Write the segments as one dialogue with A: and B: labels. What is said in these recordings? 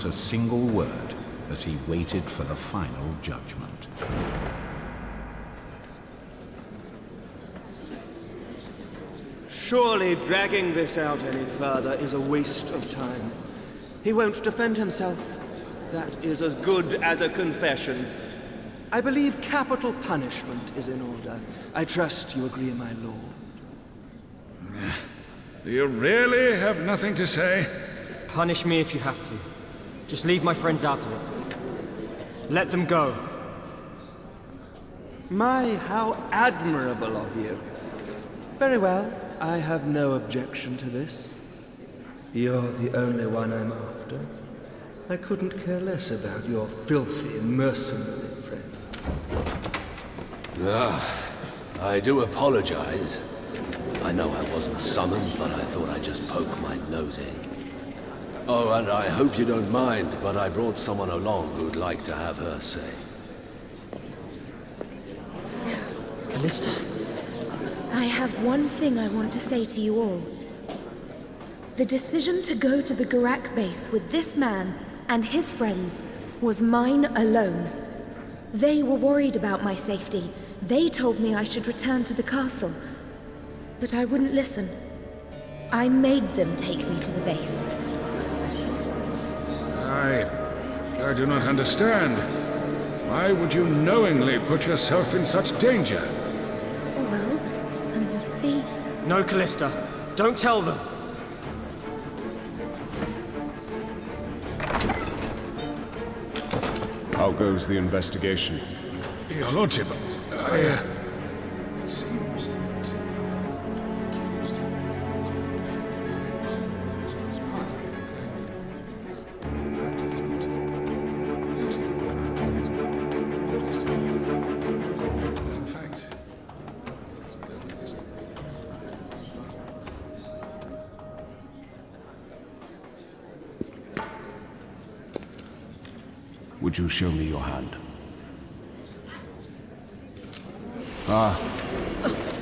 A: a single word as he waited for the final judgment.
B: Surely dragging this out any further is a waste of time. He won't defend himself. That is as good as a confession. I believe capital punishment is in order. I trust you agree, my lord.
C: Do you really have nothing to say?
D: Punish me if you have to. Just leave my friends out of it. Let them go.
B: My, how admirable of you. Very well, I have no objection to this. You're the only one I'm after. I couldn't care less about your filthy, mercenary friends.
E: I do apologize. I know I wasn't summoned, but I thought I'd just poke my nose in. Oh, and I hope you don't mind, but I brought someone along who'd like to have her say.
D: Callista?
F: I have one thing I want to say to you all. The decision to go to the Garak base with this man and his friends was mine alone. They were worried about my safety. They told me I should return to the castle. But I wouldn't listen. I made them take me to the base.
C: I do not understand. Why would you knowingly put yourself in such danger?
F: Well, you see...
D: No, Callista. Don't tell them.
G: How goes the investigation?
C: Your Lordship,
G: Would you show me your hand? Ah,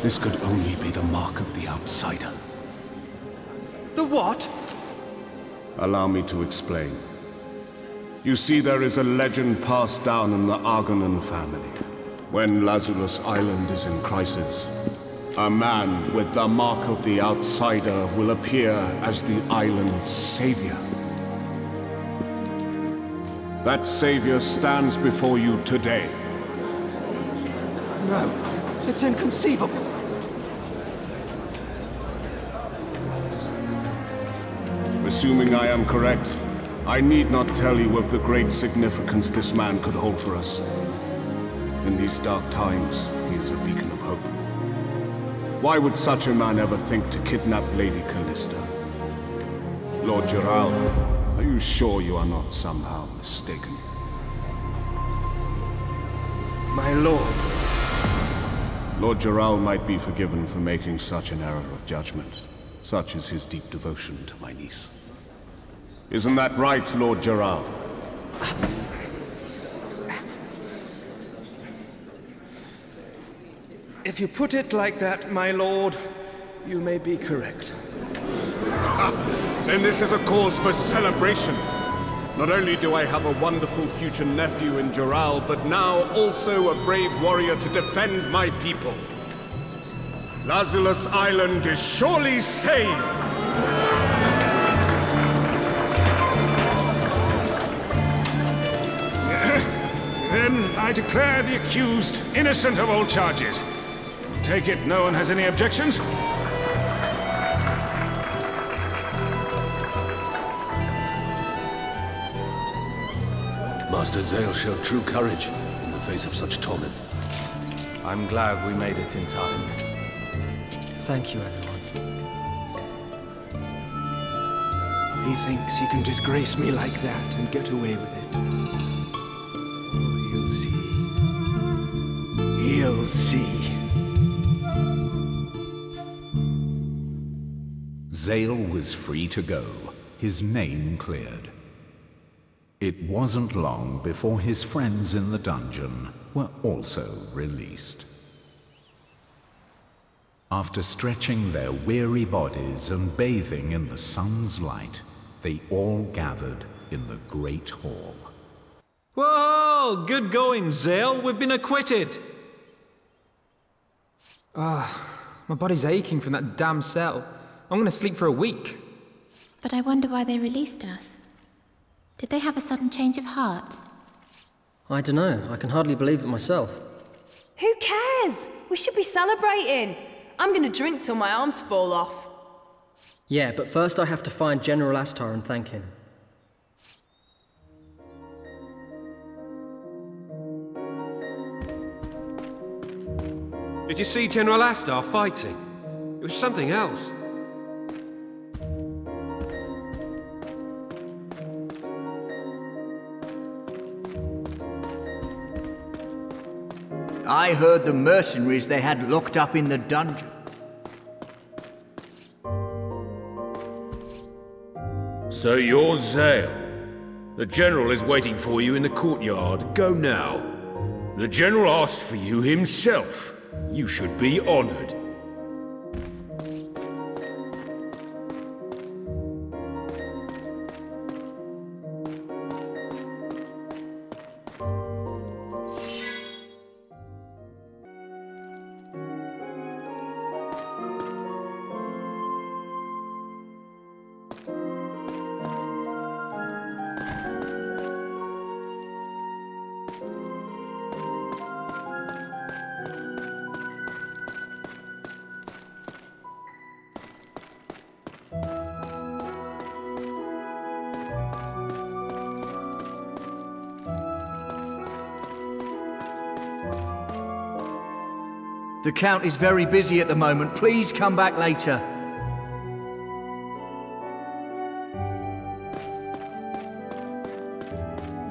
G: this could only be the mark of the outsider.
B: The what?
G: Allow me to explain. You see, there is a legend passed down in the Argonan family. When Lazarus Island is in crisis, a man with the mark of the outsider will appear as the island's savior. That savior stands before you today.
B: No, it's inconceivable.
G: Assuming I am correct, I need not tell you of the great significance this man could hold for us. In these dark times, he is a beacon of hope. Why would such a man ever think to kidnap Lady Callista? Lord Gerald, are you sure you are not somehow mistaken?
B: My lord.
G: Lord Gerald might be forgiven for making such an error of judgment. Such is his deep devotion to my niece. Isn't that right, Lord Gerald?
B: If you put it like that, my lord, you may be correct.
G: Then this is a cause for celebration. Not only do I have a wonderful future nephew in Gerald, but now also a brave warrior to defend my people. Lazarus Island is surely saved!
C: Then I declare the accused innocent of all charges. Take it no one has any objections?
E: Master Zale showed true courage in the face of such torment.
D: I'm glad we made it in time. Thank you, everyone.
B: He thinks he can disgrace me like that and get away with it. Oh, he'll see. He'll see.
A: Zale was free to go, his name cleared. It wasn't long before his friends in the dungeon were also released. After stretching their weary bodies and bathing in the sun's light, they all gathered in the Great Hall.
H: Whoa! Good going, Zale. We've been acquitted.
D: My body's aching from that damn cell. I'm gonna sleep for a week.
I: But I wonder why they released us. Did they have a sudden change of heart?
D: I don't know. I can hardly believe it myself.
J: Who cares? We should be celebrating. I'm gonna drink till my arms fall off.
D: Yeah, but first I have to find General Astar and thank him.
K: Did you see General Astar fighting? It was something else.
L: I heard the mercenaries they had locked up in the dungeon.
M: So you're Zale. The General is waiting for you in the courtyard. Go now. The General asked for you himself. You should be honored.
L: The Count is very busy at the moment. Please come back later.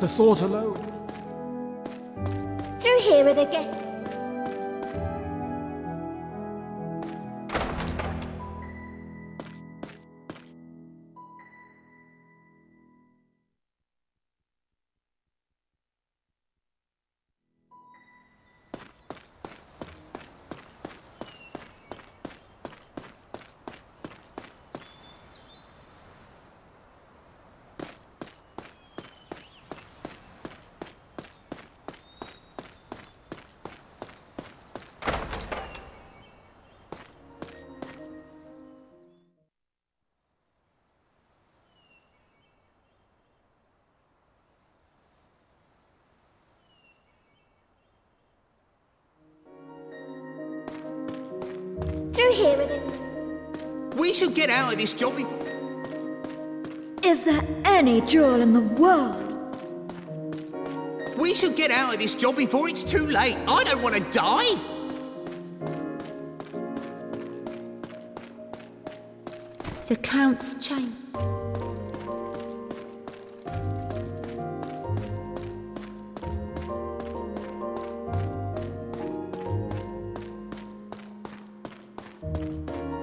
C: The thought alone.
I: Through here are the guests. Through here with it.
L: We should get out of this job before...
F: Is there any jewel in the world?
L: We should get out of this job before it's too late. I don't want to die.
I: The Count's chain.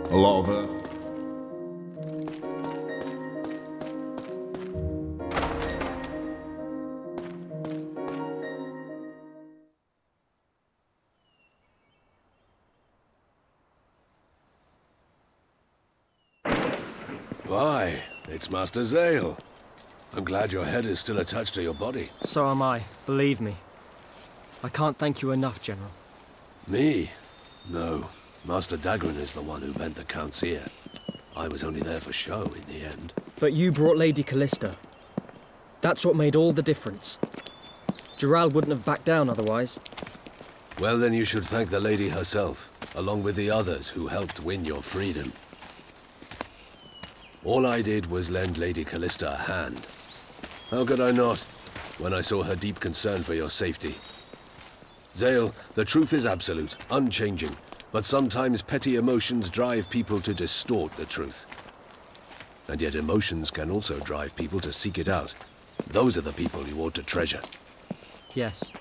G: A lot of earth.
E: Why, it's Master Zale. I'm glad your head is still attached to your body.
D: So am I, believe me. I can't thank you enough, General.
E: Me? No. Master Dagran is the one who bent the Count's ear. I was only there for show in the end.
D: But you brought Lady Callista. That's what made all the difference. Dural wouldn't have backed down otherwise.
E: Well, then you should thank the lady herself, along with the others who helped win your freedom. All I did was lend Lady Callista a hand. How could I not, when I saw her deep concern for your safety? Zale, the truth is absolute, unchanging, but sometimes petty emotions drive people to distort the truth. And yet emotions can also drive people to seek it out. Those are the people you ought to treasure.
D: Yes.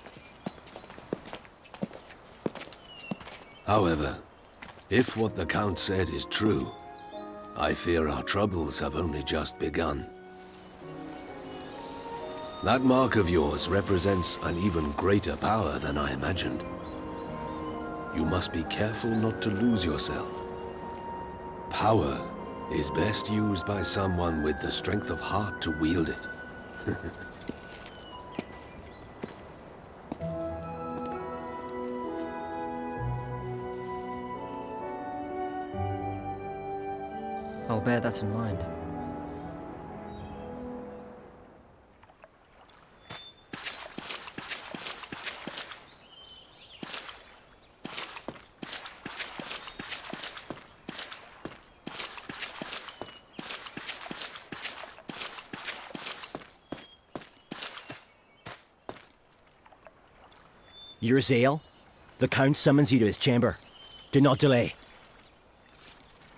E: However, if what the Count said is true, I fear our troubles have only just begun. That mark of yours represents an even greater power than I imagined. You must be careful not to lose yourself. Power is best used by someone with the strength of heart to wield it.
D: I'll bear that in mind.
N: You're Zale? The Count summons you to his chamber. Do not delay.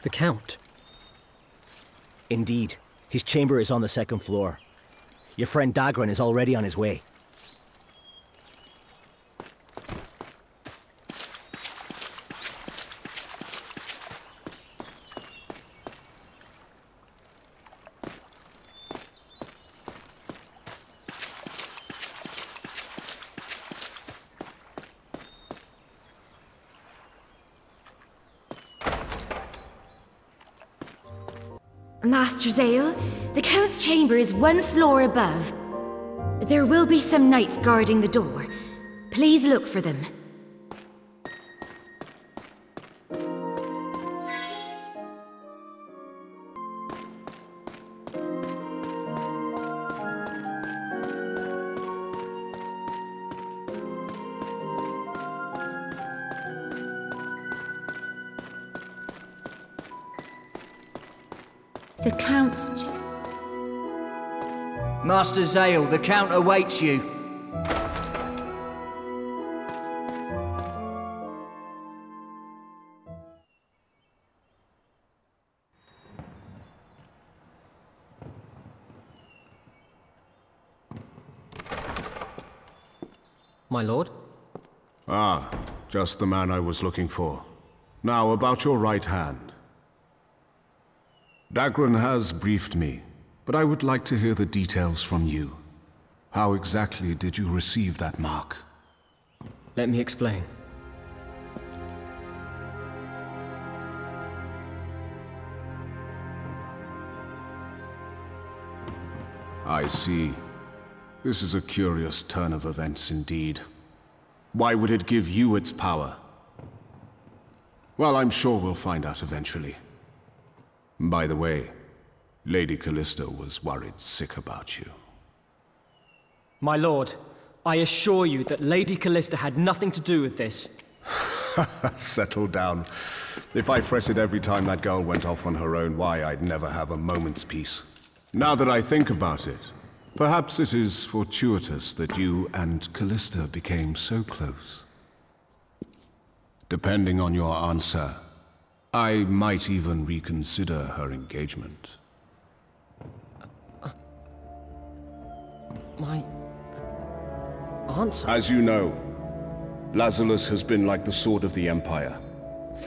D: The Count?
N: Indeed. His chamber is on the second floor. Your friend Dagran is already on his way.
O: Master Zale, the Count's chamber is one floor above. There will be some knights guarding the door. Please look for them.
I: The Count's
L: Master Zale, the Count awaits you.
D: My lord?
G: Ah, just the man I was looking for. Now, about your right hand. Dagran has briefed me, but I would like to hear the details from you. How exactly did you receive that mark?
D: Let me explain.
G: I see. This is a curious turn of events indeed. Why would it give you its power? Well, I'm sure we'll find out eventually. By the way, Lady Callista was worried sick about you.
D: My lord, I assure you that Lady Callista had nothing to do with this.
G: Settle down. If I fretted every time that girl went off on her own, why, I'd never have a moment's peace. Now that I think about it, perhaps it is fortuitous that you and Callista became so close. Depending on your answer, I might even reconsider her engagement.
D: My answer?
G: As you know, Lazarus has been like the sword of the Empire,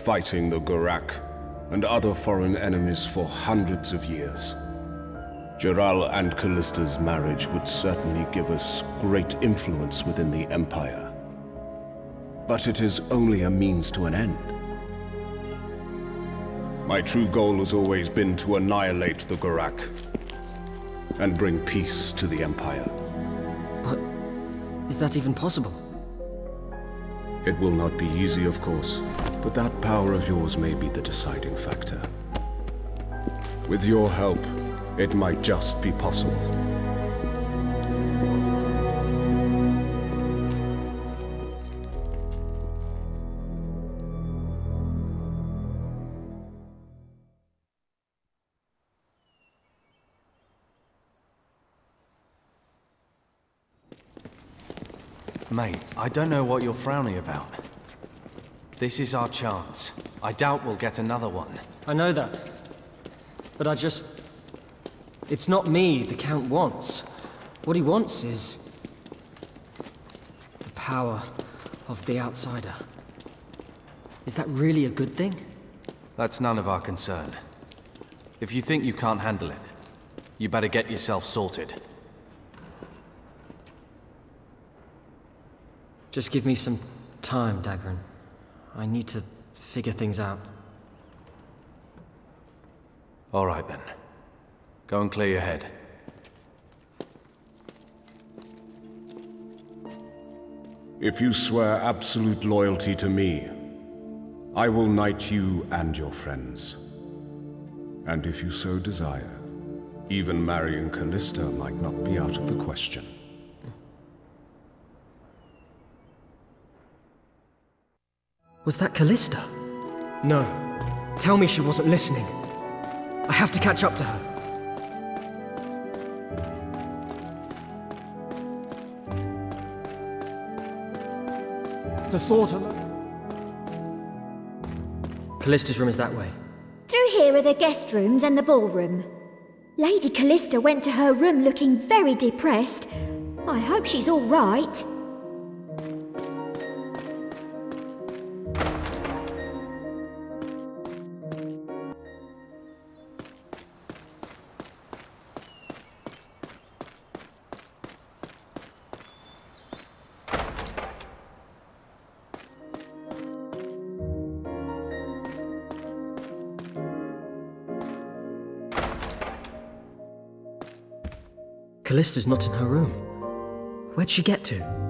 G: fighting the Gurak and other foreign enemies for hundreds of years. Jural and Callista's marriage would certainly give us great influence within the Empire. But it is only a means to an end. My true goal has always been to annihilate the Gurak and bring peace to the Empire.
D: But is that even possible?
G: It will not be easy, of course, but that power of yours may be the deciding factor. With your help, it might just be possible.
P: Mate, I don't know what you're frowning about. This is our chance. I doubt we'll get another one.
D: I know that. But it's not me the Count wants. What he wants is the power of the outsider. Is that really a good thing?
P: That's none of our concern. If you think you can't handle it, you better get yourself sorted.
D: Just give me some time, Dagran. I need to figure things out.
P: All right then. Go and clear your head.
G: If you swear absolute loyalty to me, I will knight you and your friends. And if you so desire, even marrying Callista might not be out of the question.
D: Was that Callista? No. Tell me she wasn't listening. I have to catch up to her.
Q: The thought alone.
D: Callista's room is that way.
O: Through here are the guest rooms and the ballroom. Lady Callista went to her room looking very depressed. I hope she's all right.
D: Callista's not in her room. Where'd she get to?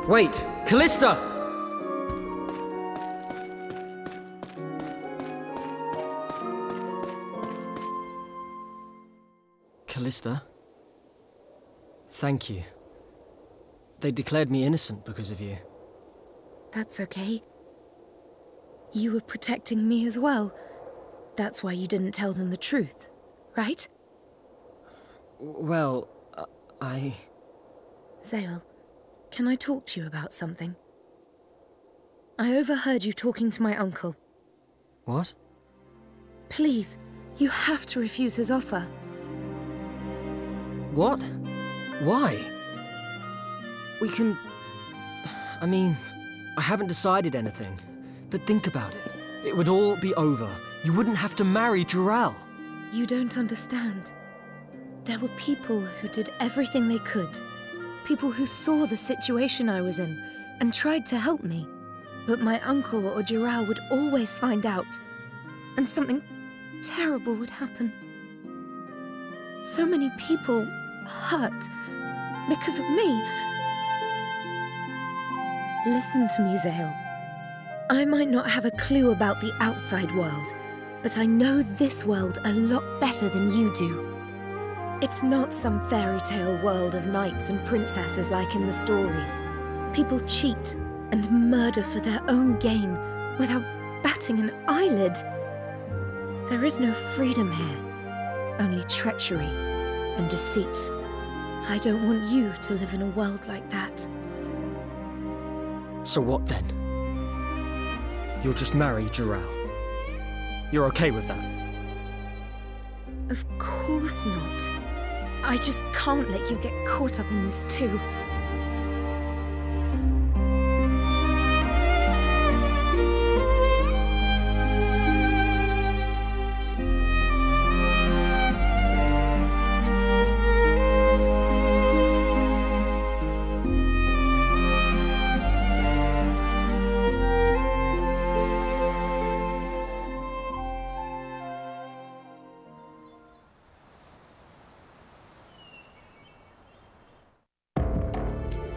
D: Wait! Callista! Callista? Thank you. They declared me innocent because of you.
F: That's okay. You were protecting me as well. That's why you didn't tell them the truth, right?
D: Well, I...
F: Zale, can I talk to you about something? I overheard you talking to my uncle.
D: What?
F: Please, you have to refuse his offer.
D: What? Why? We can... I mean, I haven't decided anything. But think about it. It would all be over. You wouldn't have to marry Jural.
F: You don't understand. There were people who did everything they could. People who saw the situation I was in and tried to help me. But my uncle or Jural would always find out. And something terrible would happen. So many people hurt because of me. Listen to me, Zale. I might not have a clue about the outside world, but I know this world a lot better than you do. It's not some fairy tale world of knights and princesses like in the stories. People cheat and murder for their own gain without batting an eyelid. There is no freedom here, only treachery and deceit. I don't want you to live in a world like that.
D: So what then? You'll just marry Jural. You're okay with that?
F: Of course not. I just can't let you get caught up in this too.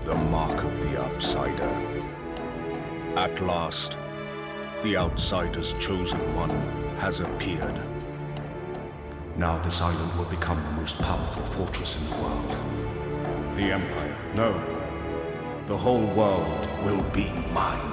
G: The mark of the outsider. At last, the outsider's chosen one has appeared. Now this island will become the most powerful fortress in the world. The Empire, no. The whole world will be mine.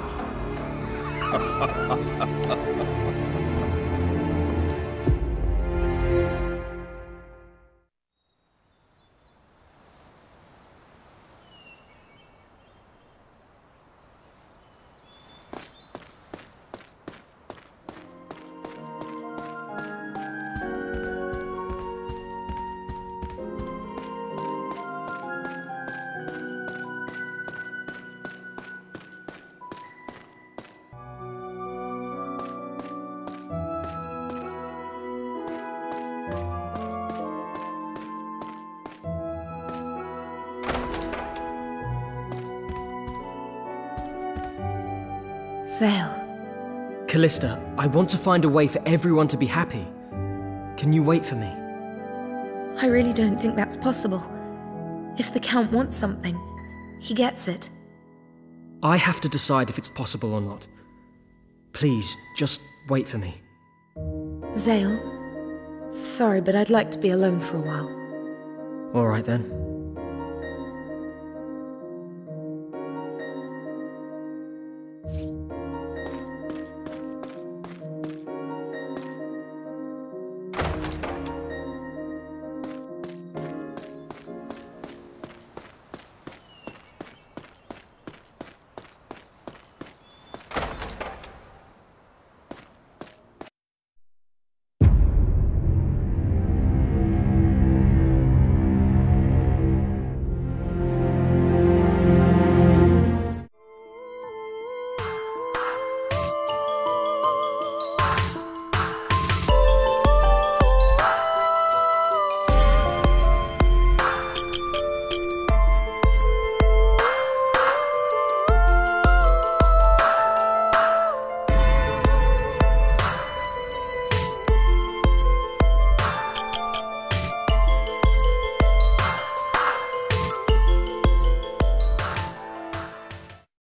F: Zale.
D: Callista, I want to find a way for everyone to be happy. Can you wait for me?
F: I really don't think that's possible. If the Count wants something, he gets it.
D: I have to decide if it's possible or not. Please, just wait for me.
F: Zale, sorry, but I'd like to be alone for a while.
D: All right then.